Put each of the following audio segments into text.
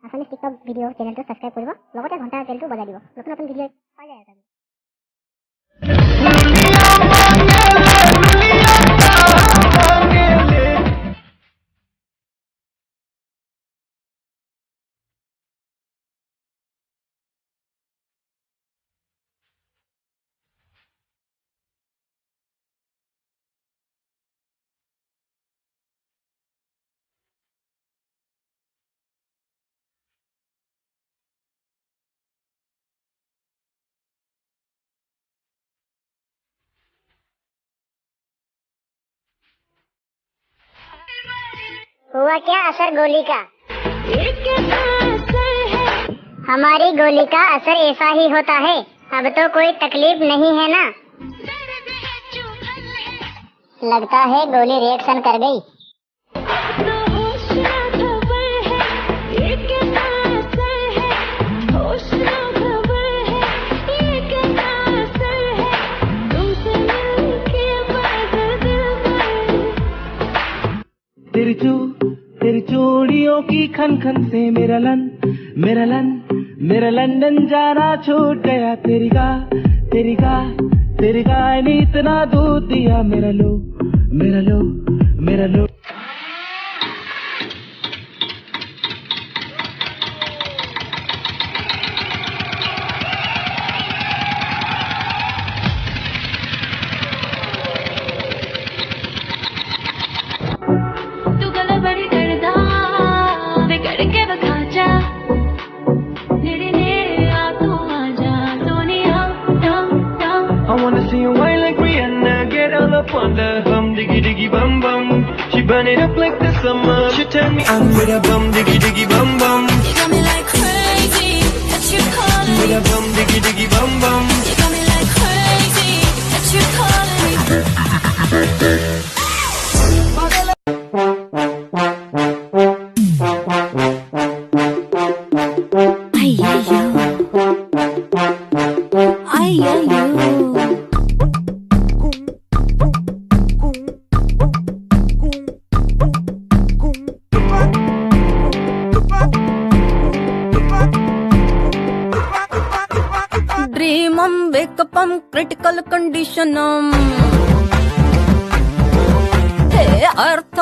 Assamese TikTok video চেনেলটো subscribe কৰিব লগতে ঘণ্টাৰ বেলটো বজাই দিব নতুন নতুন ভিডিও পাই যায় এটা हुआ क्या असर गोली का? हमारी गोली का असर ऐसा ही होता है। अब तो कोई तकलीफ नहीं है ना? लगता है गोली रिएक्शन कर गई। तेरी चूड़ियों की खन खन से मेरा लंदन जाना छूट गया। तेरी गाय ने इतना दूध दिया। मेरा लो on the hum diggy diggy bum bum. She burn it up like the summer. She turn me on with a bum diggy diggy bum bum. You got me like crazy that you calling with a bum diggy diggy bum bum. You got me like crazy that you calling me. Dream wake up critical condition hey earth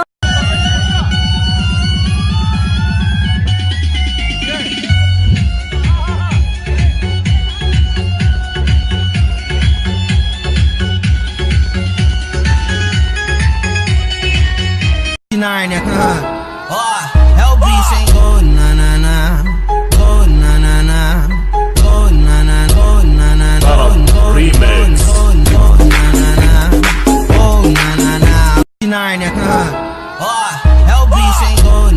LBs ain't gold.